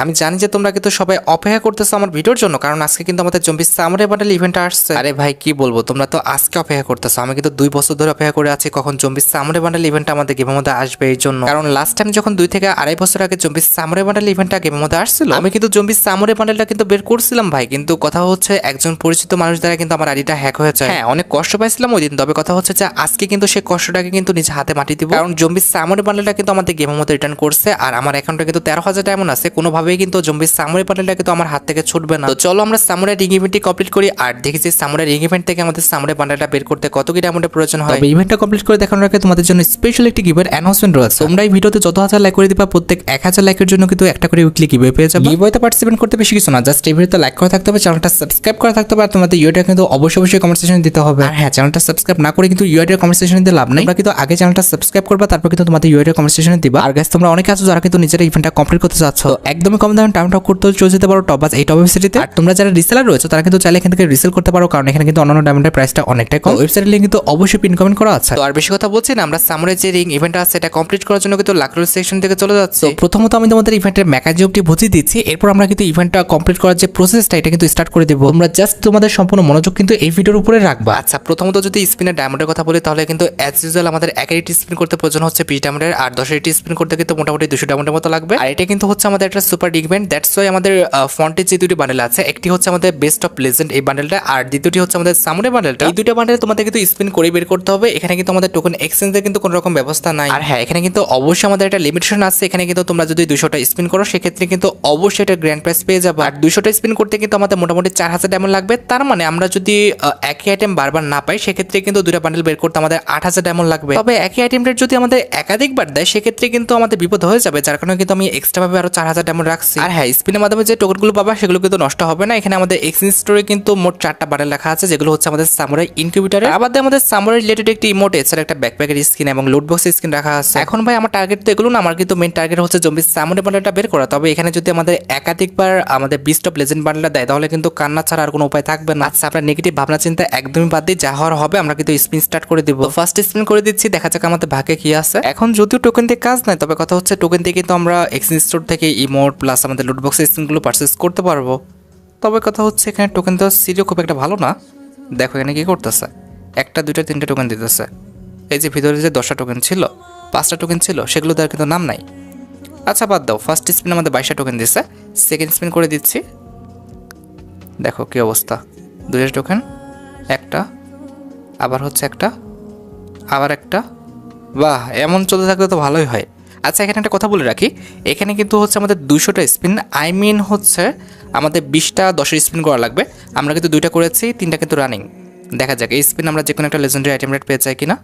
আমি জানি যে তোমরা কিন্তু সবাই অপেক্ষা করতেছো আমার ভিডিওর জন্য, কারণ আজকে কিন্তু আমাদের জম্বি সামুরাই বান্ডেল ইভেন্ট আসছে। আরে ভাই কি বলবো, তোমরা তো আজকে অপেক্ষা করতেছো, আমি কিন্তু 2 বছর ধরে অপেক্ষা করে আছি কখন জম্বি সামুরাই বান্ডেল ইভেন্ট আমাদের গেমের মধ্যে আসবে এই জন্য। কারণ লাস্ট টাইম যখন 2 থেকে আড়াই বছর আগে জম্বি সামুরাই বান্ডেল ইভেন্টটা গেমের মধ্যে আসছিল, আমি কিন্তু জম্বি সামুরাই বান্ডেলটা কিন্তু বের করছিলাম ভাই, কিন্তু কথা হচ্ছে একজন পরিচিত মানুষ দ্বারা কিন্তু আমার আইডিটা হ্যাক হয়ে যায়। হ্যাঁ, অনেক কষ্ট পাইছিলাম ওই দিন, তবে কথা হচ্ছে যে আজকে কিন্তু সেই কষ্টটাকে কিন্তু নিজে হাতে মাটি দিব, কারণ জম্বি সামুরাই বান্ডেলটা কিন্তু আমাদের গেমের মধ্যে রিটার্ন করছে। আর আমার অ্যাকাউন্টে কিন্তু 13,000 ডায়মন্ড আছে, কোনোভাবেই কিন্তু জম্বি সামুরাই বান্ডেলটা কিন্তু আমার হাত থেকে ছুটবে না। তো চলো আমরা সামুরাই রিং ইভেন্টটি কমপ্লিট করি আর দেখি যে সামুরাই রিং ইভেন্ট থেকে আমাদের সামুরাই বান্ডেলটা বের করতে কত কি ডায়মন্ডের প্রয়োজন হয়। তবে ইভেন্টটা কমপ্লিট করে দেখানোর আগে তোমাদের জন্য স্পেশাল একটি গিভের অ্যানাউন্সমেন্ট রয়েছে। তোমরা এই ভিডিওতে যত হাজার লাইক করে দিবা, প্রত্যেক 1000 লাইকের জন্য কিন্তু একটা করে উইকলি গিভওয়ে পেয়ে যাবে। গিভওয়েতে পার্টিসিপেট করতে বেশি কিছু না, জাস্ট এই ভিডিওতে লাইক করা থাকতে হবে, চ্যানেলটা সাবস্ক্রাইব করা থাকতে হবে, আর তোমাদের ইউআইডি কিন্তু অবশ্যই কমেন্ট সেকশনে দিতে হবে। আর হ্যাঁ, চ্যানেলটা সাবস্ক্রাইব না করে কিন্তু ইউআইডি কমেন্ট সেকশনে দিতে লাভ নেই, তোমরা কিন্তু আগে চ্যানেলটা সাবস্ক্রাইব করবা, তারপর কিন্তু তোমাদের ইউআইডি কমেন্ট সেকশনে দিবা। আর গাইস, তোমরা অনেকে আছো যারা কিন্তু নিজেরা ইভেন্টটা কমপ্লিট করতে যাচ্ছ, একদমই কম দামে টাইম টপ করতে চলে যেতে পারো টপ বাস এই টপ ওয়েবসাইটে। আর তোমরা যারা রিসেলার রয়েছে তারা কিন্তু চাইলে এখান থেকে রিসেল করতে পারো, কারণ এখানে কিন্তু অন্যান্য ডায়মন্ডের প্রাইসটা অনেকটাই কম। ওয়েবসাইটের লিংক কিন্তু অবশ্যই পিন কমেন্ট করা আছে। তো আর বেশি কথা বলছি না, আমরা সামুরাই যে রিং ইভেন্ট আছে এটা কমপ্লিট করার জন্য কিন্তু লাকরোল সেকশন থেকে চলে যাচ্ছে। প্রথমত আমি তোমাদের ইভেন্টের মেকানিজমটি বুঝিয়ে দিচ্ছি, এরপর আমরা কিন্তু ইভেন্টটা কমপ্লিট করার যে প্রসেসটা এটা কিন্তু স্টার্ট করে দেবো। তোমরা জাস্ট তোমাদের সম্পূর্ণ মনোযোগ কিন্তু এই ভিডিওর উপরে রাখবা। আচ্ছা, প্রথমত যদি স্পিনের ডায়মন্ডের কথা বলি, তাহলে কিন্তু অ্যাজ ইউজুয়াল আমাদের 1 স্পিন করতে প্রয়োজন হচ্ছে 20 ডায়মন্ডের, আর 10 স্পিন করতে কিন্তু মোটামুটি 200 ডায়মন্ডের মতো লাগবে। আর এটা কিন্তু হচ্ছে আমাদের একটা সুপার ইভেন্ট, দ্যাটস ওয়াই আমাদের ফন্টে যে দুটি বান্ডেল আছে, একটি হচ্ছে আমাদের বেস্ট অফ লেজেন্ড এই বান্ডেলটা, আর দ্বিতীয়টি হচ্ছে আমাদের সামুরাই বান্ডেলটা। এই দুটো বান্ডেল তোমাদের কিন্তু স্পিন করে বের করতে হবে। এখানে কিন্তু আমাদের টোকেন এক্সচেঞ্জের কিন্তু কোনো রকম ব্যবস্থা নাই। আর হ্যাঁ, এখানে কিন্তু অবশ্যই আমাদের একটা লিমিটেশন আছে। এখানে কিন্তু তোমরা যদি 200টা স্পিন করো সেক্ষেত্রে কিন্তু অবশ্যই একটা গ্র্যান্ড প্রাইজ পেয়ে যাবে। আর 200টা স্পিন করতে কিন্তু আমাদের মোটামুটি 4000 ডায়মন্ড লাগবে। তার মানে আমরা যদি একই আইটেম বারবার না পাই সেক্ষেত্রে কিন্তু দুটো বান্ডেল বের করতে আমাদের 8000 ডায়মন্ড লাগবে। তবে একই আইটেমটা যদি আমাদের একাধিকবার দেয় সেক্ষেত্রে কিন্তু আমাদের বিপদ হয়ে যাবে, যার কারণে কিন্তু আমি এক্সট্রা ভাবে আরো 4000 ডায়মন্ড রাখছি। আর হ্যাঁ, স্পিনের মাধ্যমে যে টোকেনগুলো পাবা সেগুলো কিন্তু নষ্ট হবে না। এখানে আমাদের এক্সচেঞ্জ স্টোরে কিন্তু মোট 4টা বান্ডেল রাখা আছে, যেগুলো হচ্ছে আমাদের সামুরাই ইনকিউবেটরে। আবার আমাদের সামুরাই রিলেটেড একটি ইমোট, এছাড়া একটা ব্যাকপ্যাকের স্কিন এবং লুট বক্সের স্কিন রাখা আছে। এখন ভাই আমার টার্গেট তো এগুলো না, আমার কিন্তু মেইন টার্গেট হচ্ছে জম্বি সামুরাই বান্ডেলটা বের করা। তবে এখানে যদি আমাদের একাধিকবার আমাদের বিস্ট অফ লেজেন্ড বান্ডেলটা দেয় তাহলে কিন্তু কান্না ছাড়া আর কোনো উপায় থাকবে না। আচ্ছা, আপনার নেগেটিভ ভাবনা চিন্তা একদমই বাদ দিয়ে যা হওয়ার হবে, আমরা কিন্তু স্পিন স্টার্ট করে দিব। ফার্স্ট স্পিন করে দিচ্ছি, দেখা যাক আমাদের ভাগ্যে কি আছে। এখন যদিও টোকেন দিয়ে কাজ নাই, তবে কথা হচ্ছে টোকেন দিয়ে কিন্তু আমরা এক্সচেঞ্জ স্টোর থেকে ইমোট প্লাস আমাদের লুট বক্সের স্কিনগুলো পারচেজ করতে পারবো। তবে কথা হচ্ছে এখানে টোকেন দেওয়ার সিরিও খুব একটা ভালো না। দেখো এখানে কি করতেছে, 1টা 2টা 3টা টোকেন দিতেছে। এই যে ভিতরে যে 10টা টোকেন ছিল, 5টা টোকেন ছিল, সেগুলো দেওয়ার কিন্তু নাম নাই। আচ্ছা বাদ দাও, ফার্স্ট স্পিন আমাদের 22টা টোকেন দিচ্ছে, সেকেন্ড স্পিন করে দিচ্ছি। দেখো কি অবস্থা, 2টা টোকেন, একটা, আবার হচ্ছে একটা, আবার একটা। বাহ, এমন চলতে থাকলে তো ভালোই হয়। আচ্ছা, এখানে একটা কথা বলে রাখি, এখানে কিন্তু হচ্ছে আমাদের 200টা স্পিন, আই মিন হচ্ছে আমাদের 20টা 10 স্পিন করা লাগবে। আমরা কিন্তু 2টা করেছি, 3টা কিন্তু রানিং। দেখা যাক এই স্পিন আমরা যে কোনো একটা লেজেন্ডারি আইটেম রেট পেয়ে যাই কিনা।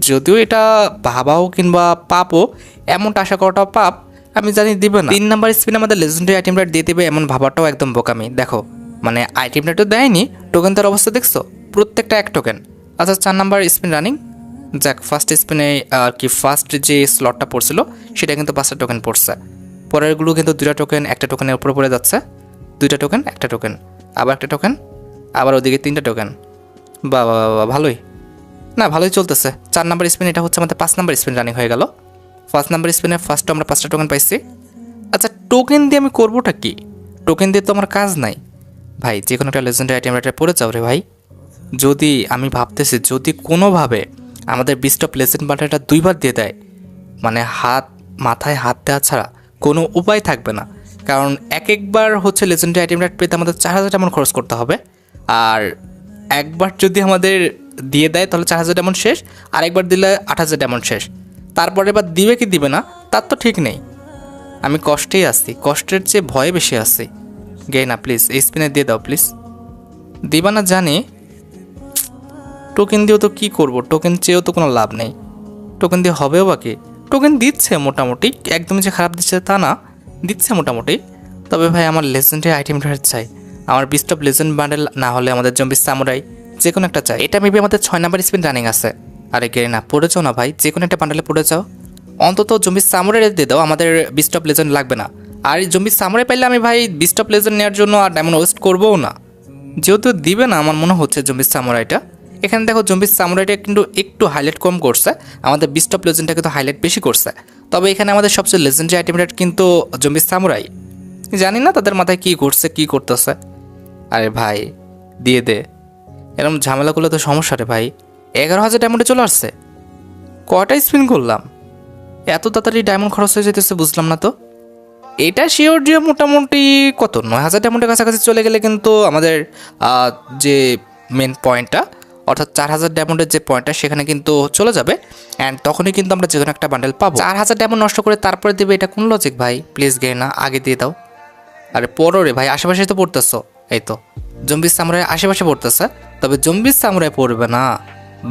যদিও এটা ভাবাও কিংবা পাপও, এমনটা আশা করাটাও পাপ, আমি জানি দিবে না। 3 নাম্বার স্পিন আমাদের লেজেন্ডারি আইটেম রেট দিয়ে দেবে এমন ভাবাটাও একদম বোকামি। দেখো মানে আইটেম রেটও দেয়নি, টোকেন তার অবস্থা দেখছো, প্রত্যেকটা 1 টোকেন। আচ্ছা, 4 নাম্বার স্পিন রানিং। যাক, ফার্স্ট স্পিনে আর কি ফার্স্ট যে স্লটটা পড়ছিল সেটা কিন্তু 5টা টোকেন পড়ছে। পরেরগুলো কিন্তু 2টা টোকেন 1টা টোকেনের উপরে পড়ে যাচ্ছে, 2টা টোকেন 1টা টোকেন, আবার 1টা টোকেন, আবার ওদিকে 3টা টোকেন। বা ভালোই না, ভালোই চলতেছে। 4 নাম্বার স্পিন, এটা হচ্ছে আমাদের 5 নাম্বার স্পিন রানিং হয়ে গেল। 5 নাম্বার স্পিনে ফার্স্টে আমরা 5টা টোকেন পাইছি। আচ্ছা, টোকেন দিয়ে আমি করবোটা কি? টোকেন দিয়ে তো আমার কাজ নাই ভাই, যে কোনো একটা লেজেন্ডারি আইটেম রেটে পড়ে যাও রে ভাই। যদি আমি ভাবতেছি যদি কোনোভাবে আমাদের বিস্ট অফ লেজেন্ড বান্ডেলটা 2বার দিয়ে দেয়, মানে মাথায় হাত দেওয়া ছাড়া কোনো উপায় থাকবে না। কারণ একবার হচ্ছে লেজেন্ডারি আইটেম রেট পেতে আমাদের 4000 ডায়মন্ড খরচ করতে হবে, আর একবার যদি আমাদের দিয়ে দেয় তাহলে 4000 ডায়মন্ড শেষ, আর একবার দিলে 8000 ডায়মন্ড শেষ। তারপরে এবার দিবে কি দিবে না তার তো ঠিক নেই। আমি কষ্টেই আসছি, কষ্টের চেয়ে ভয়ে বেশি আসছি। গে না প্লিজ, এই স্পিনে দিয়ে দাও প্লিজ। দিবা না জানি, টোকেন দিয়েও তো কী করবো, টোকেন চেয়েও তো কোনো লাভ নেই। টোকেন দিয়ে হবেও বা কি, টোকেন দিচ্ছে মোটামুটি, একদমই যে খারাপ দিচ্ছে তা না, দিচ্ছে মোটামুটি। তবে ভাই আমার লেজেন্ডারি আইটেম রেট চাই, আমার বিস্ট অফ লেজেন্ড বান্ডেল না হলে আমাদের জম্বি সামুরাই যে কোনো একটা চাই। এটা মেবি আমাদের 6 নাম্বার স্পিন রানিং আছে। আরে গে না, পড়ে যাও না ভাই, যে কোনো একটা বান্ডেলে পড়ে যাও, অন্তত জম্বি সামুরাই দিয়ে দাও, আমাদের বিস্ট অফ লেজেন্ড লাগবে না। আর জম্বি সামুরাই পাইলে আমি ভাই বিস্ট অফ লেজেন্ড নেওয়ার জন্য আর ডায়মন্ড ওয়েস্ট করবোও না। যেহেতু দিবে না আমার মনে হচ্ছে জম্বি সামুরাইটা, এখানে দেখো জম্বি সামুরাইটা কিন্তু একটু হাইলাইট কম করছে, আমাদের বিস্ট অফ লেজেন্ডটা কিন্তু হাইলাইট বেশি করছে। তবে এখানে আমাদের সবচেয়ে লেজেন্ডারি আইটেম রেট কিন্তু জম্বি সামুরাই। জানি না তাদের মাথায় কি ঘুরছে কি করতেছে। আরে ভাই দিয়ে দে, এরকম ঝামেলাগুলো তো সমস্যা রে ভাই। 11,000 ডায়মন্ডে চলে আসছে, কয়টা স্পিন করলাম, এত তাড়াতাড়ি ডায়মন্ড খরচ হয়ে যেতেছে বুঝলাম না তো। এটা শিওর যে মোটামুটি কত 9,000 ডায়মন্ডের কাছাকাছি চলে গেলে কিন্তু আমাদের যে মেন পয়েন্টটা অর্থাৎ 4,000 ডায়মন্ডের যে পয়েন্টটা সেখানে কিন্তু চলে যাবে। অ্যান্ড তখনই কিন্তু আমরা যে কোনো একটা বান্ডেল পাবো। 4,000 ডায়মন্ড নষ্ট করে তারপরে দেবে, এটা কোন লজিক ভাই? প্লিজ গে না, আগে দিয়ে দাও। আরে পড়ো রে ভাই, আশেপাশে তো পড়তেছো, এই তো জম্বিস সামুরাই আশেপাশে পড়তেছে। তবে জম্বিস সামুরাই পড়বে না,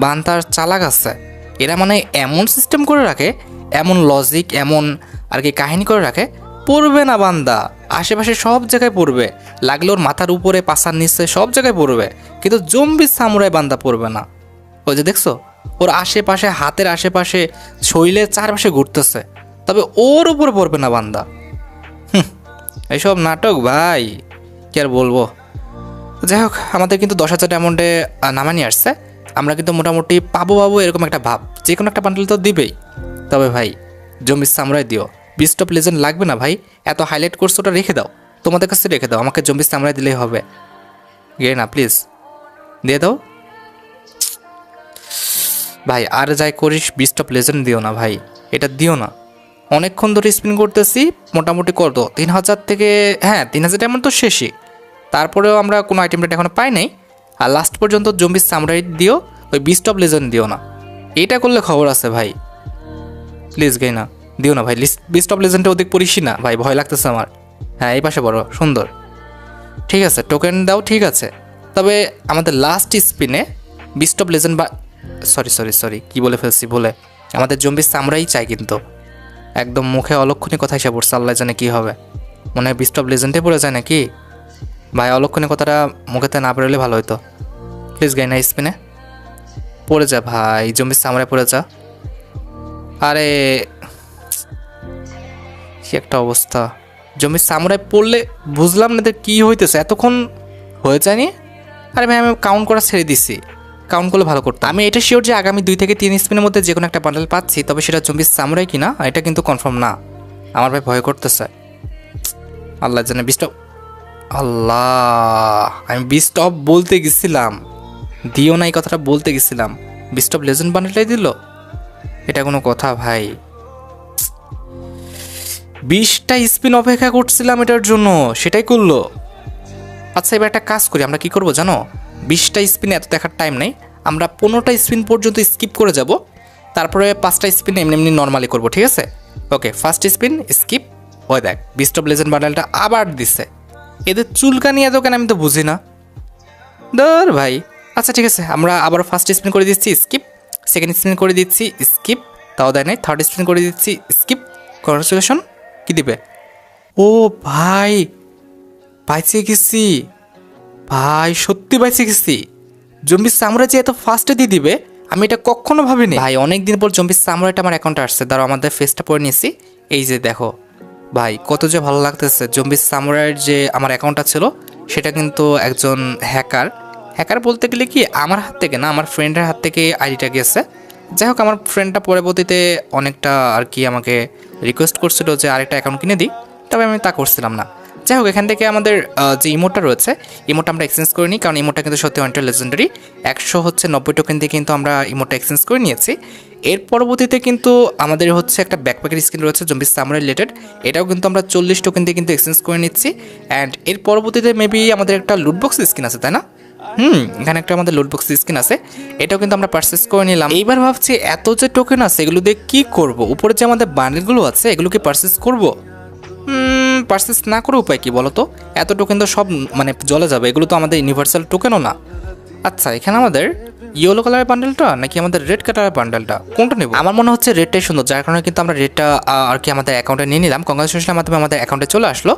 বান্তার চালাক আছে এরা, মানে এমন সিস্টেম করে রাখে, এমন লজিক, এমন আর কি কাহিনী করে রাখে, পড়বে না বান্দা, আশেপাশে সব জায়গায় পড়বে, লাগলে ওর মাথার উপরে পাশার নিচে সব জায়গায় পড়বে, কিন্তু জম্বিস সামুরাই বান্দা পড়বে না। ওই যে দেখছো ওর আশেপাশে, হাতের আশেপাশে, শরীরের চারপাশে ঘুরতেছে, তবে ওর উপরে পড়বে না বান্দা। এইসব নাটক ভাই, কি আর বলবো। যাই হোক, আমাদের কিন্তু 10,000 ডায়মন্ডে নামানি আসছে, আমরা কিন্তু মোটামুটি পাবো এরকম একটা ভাব, যে কোনো একটা বান্ডেল তো দিবেই। তবে ভাই জম্বিস সামুরাই দিও, বিস্ট অফ লেজেন্ড লাগবে না ভাই, এত হাইলাইট করছো ওটা রেখে দাও, তোমাদের কাছে রেখে দাও, আমাকে জম্বিস সামুরাই দিলেই হবে। গে না প্লিজ দিয়ে দাও ভাই, আর যাই করিস বিস্ট অফ লেজেন্ড দিও না ভাই, এটা দিও না। অনেকক্ষণ ধরে স্পিন করতেছি, মোটামুটি কত 3,000 থেকে, হ্যাঁ 3,000 ডায়মন্ড তো শেষই, তারপরেও আমরা কোনো আইটেম রেট এখনো পাই নাই। আর লাস্ট পর্যন্ত জম্বিস সামুরাই দিও, ওই বিস্ট অফ লেজেন্ড দিও না, এটা করলে খবর আছে ভাই। প্লিজ গাই না, দিও না ভাই, বিস্ট অফ লেজেন্ডে ওদিক পড়িসই না ভাই, ভয় লাগতেছে আমার। হ্যাঁ এই পাশে বড় সুন্দর, ঠিক আছে টোকেন দাও, ঠিক আছে। তবে আমাদের লাস্ট স্পিনে বিস্ট অফ লেজেন্ড বা সরি কি বলে ফেলছি বলে, আমাদের জম্বিস সামুরাই চাই কিন্তু। একদম মুখে অলক্ষণী কথা এসে পড়ছে, আল্লাহ জানে কী হবে, মনে হয় বিস্ট অফ লেজেন্ডে পড়ে যায় নাকি ভাই। অলক্ষণী কথাটা মুখেতে না বেরোলে ভালো হতো। প্লিজ গাই না স্পিনে পড়ে যা ভাই, জম্বিস সামুরাই পড়ে যা। আরে কি একটা অবস্থা, জম্বিস সামুরাই পড়লে বুঝলাম না কি হইতেছে, এতক্ষণ হয়ে যায়নি। আরে ভাই আমি কাউন্ট করা ছেড়ে দিছি, কাউন্ট করলে ভালো করতাম। আমি এটা শিওর যে আগামী 2 থেকে 3 স্পিনের মধ্যে যে কোনো একটা বান্ডেল পাচ্ছি, তবে সেটা জম্বিস সামুরাই কিনা এটা কিন্তু কনফার্ম না। আমার ভাই ভয় করতেছে, আল্লাহ জানে। বিস্ট অফ, আল্লাহ আমি বিস্ট অফ বলতে গেছিলাম, দিও না এই কথাটা বলতে গেছিলাম, বিস্ট অফ লেজেন্ড বান্ডেলটাই দিল, এটা কোনো কথা ভাই। 20টা স্পিন অপেক্ষা করছিলাম এটার জন্য, সেটাই করলো। আচ্ছা এবার একটা কাজ করি, আমরা কি করব জানো, 20টা স্পিন এত দেখার টাইম নেই, আমরা 15টা স্পিন পর্যন্ত স্কিপ করে যাব, তারপরে 5টা স্পিন এমনি এমনি নর্মালি করবো, ঠিক আছে? Okay first spin skip. ওই দেখ বিস্ট অফ লেজেন্ড বান্ডেলটা আবার দিচ্ছে, এদের চুলকানি এত কেন আমি তো বুঝি না ধর ভাই। আচ্ছা ঠিক আছে, আমরা আবার ফার্স্ট স্পিন করে দিচ্ছি স্কিপ, সেকেন্ড স্পিন করে দিচ্ছি স্কিপ, তাও দেয় নাই, থার্ড স্পিন করে দিচ্ছি স্কিপ। কনগ্রাচুলেশন, কি দিবে? ও ভাই বাইচে গেছি ভাই, সত্যি বাইচে গেছি। জম্বিস সামুরাই যে এত ফাস্টে দিয়ে দিবে আমি এটা কখনো ভাবিনি ভাই। অনেকদিন পর জম্বিস সামুরাইটা আমার অ্যাকাউন্টে আসছে, দাঁড়াও আমাদের ফেসটা পরে নিয়েছি, এই যে দেখো ভাই কত যে ভালো লাগতেছে। জম্বিস সামুরাইয়ের যে আমার অ্যাকাউন্টটা ছিল সেটা কিন্তু একজন হ্যাকার বলতে গেলে কি আমার হাত থেকে না, আমার ফ্রেন্ডের হাত থেকে আইডিটা গেছে। যাই হোক আমার ফ্রেন্ডটা পরবর্তীতে অনেকটা আর কি আমাকে রিকোয়েস্ট করছিল যে আরেকটা অ্যাকাউন্ট কিনে দিই, তবে আমি তা করছিলাম না। যাই হোক এখান থেকে আমাদের যে ইমোটটা রয়েছে, ইমোটটা আমরা এক্সচেঞ্জ করে নিই, কারণ ইমোটটা কিন্তু সত্যি অনেকটা লেজেন্ডারি। 190 টোকেন দিয়ে কিন্তু আমরা ইমোটটা এক্সচেঞ্জ করে নিয়েছি। এর পরবর্তীতে কিন্তু আমাদের হচ্ছে একটা ব্যাকপ্যাকের স্কিন রয়েছে জম্বিস সামুরাই রিলেটেড, এটাও কিন্তু আমরা 40 টোকেন দিয়ে কিন্তু এক্সচেঞ্জ করে নিচ্ছি। অ্যান্ড এর পরবর্তীতে মেবি আমাদের একটা লুটবক্স স্কিন আছে, তাই না? এখানে একটা আমাদের লুটবক্স স্কিন আছে, এটাও কিন্তু আমরা পারচেস করে নিলাম। এইবার ভাবছি এত যে টোকেন আছে এগুলো দিয়ে কী করবো, উপরে যে আমাদের বান্ডেলগুলো আছে এগুলোকে পারচেস করবো। পারচেস না করে উপায় কি বলো তো, এত টোকেন তো সব মানে জলে যাবে, এগুলো তো আমাদের ইউনিভার্সাল টোকেনও না। আচ্ছা এখানে আমাদের ইয়েলো কালারের বান্ডেলটা নাকি আমাদের রেড কালারের বান্ডেলটা, কোনটা নেব? আমার মনে হচ্ছে রেডটাই সুন্দর, যার কারণে কিন্তু আমরা রেডটা আর কি আমাদের অ্যাকাউন্টে নিয়ে নিলাম। কংগ্রাচুলেশনের মাধ্যমে আমাদের অ্যাকাউন্টে চলে আসলো।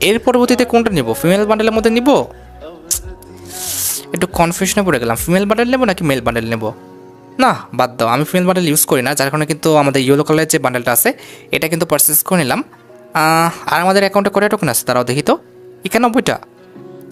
এর পরবর্তীতে কোনটা নেব, ফিমেল বান্ডেলের মধ্যে নিব? একটু কনফিউশনে পড়ে গেলাম, ফিমেল বান্ডেল নেবো নাকি মেল বান্ডেল নেব? না বাদ দাও, আমি ফিমেল বান্ডেল ইউজ করি না, যার কারণে কিন্তু আমাদের ইয়েলো কালারের যে বান্ডেলটা আছে এটা কিন্তু পারচেস করে নিলাম। আর আমাদের অ্যাকাউন্টে কয়টা টোকেন আছে তারাও দেখি তো, 91টা।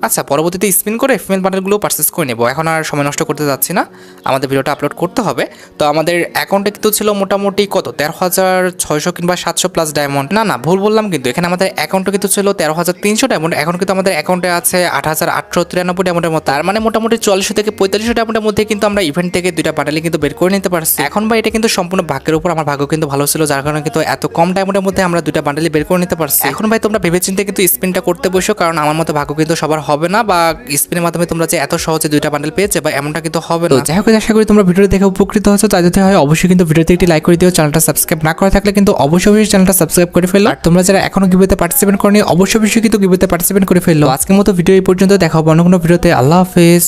আচ্ছা, পরবর্তীতে স্পিন করে ফিমেল বান্ডেলগুলো পারচেস করে নেবো। এখন আর সময় নষ্ট করতে যাচ্ছি না, আমাদের ভিডিওটা আপলোড করতে হবে। তো আমাদের অ্যাকাউন্টে কিন্তু ছিল মোটামুটি কত 13,600 কিংবা 700 প্লাস ডায়মন্ড। না ভুল বললাম, কিন্তু এখানে আমাদের অ্যাকাউন্টে কিন্তু ছিল 13,300 ডায়মন্ড। এখন কিন্তু আমাদের অ্যাকাউন্টে আছে 8,893 ডায়মন্ডের মতো। তার মানে মোটামুটি 4400 থেকে 4500 ডায়মন্ডের মধ্যে কিন্তু আমরা ইভেন্ট থেকে দুইটা বান্ডেলই কিন্তু বের করে নিতে পারছি। এখন ভাই এটা কিন্তু সম্পূর্ণ ভাগ্যের উপর, আমার ভাগ্য কিন্তু ভালো ছিল, যার কারণে কিন্তু এত কম ডায়মন্ডের মধ্যে আমরা দুইটা বান্ডেলই বের করে নিতে পারছি। এখন ভাই তোমরা ভেবেচিন্তে কিন্তু স্পিনটা করতে বসো, কারণ আমার মতো ভাগ্য কিন্তু সবার হবে না, বা স্পিনের মাধ্যমে তোমরা যে এত সহজে দুইটা বান্ডেল পেয়েছে বা এমনটা কিন্তু হবে না। যাই হোক, আশা করি তোমরা ভিডিও দেখে উপকৃত হচ্ছো। তাই যদি হয় অবশ্যই কিন্তু ভিডিওতে একটি লাইক করে দিও। চ্যানেলটা সাবস্ক্রাইব না করে থাকলে কিন্তু অবশ্যই চ্যানেলটা সাবস্ক্রাইব করে ফেলো। আর তোমরা যারা এখনো গিভওয়েতে পার্টিসিপেট করনি অবশ্যই কিন্তু গিভওয়েতে পার্টিসিপেট করে ফেলো। আজকের মতো ভিডিও এই পর্যন্ত, দেখা হবে অন্য কোনো ভিডিওতে। আল্লাহ হাফেজ।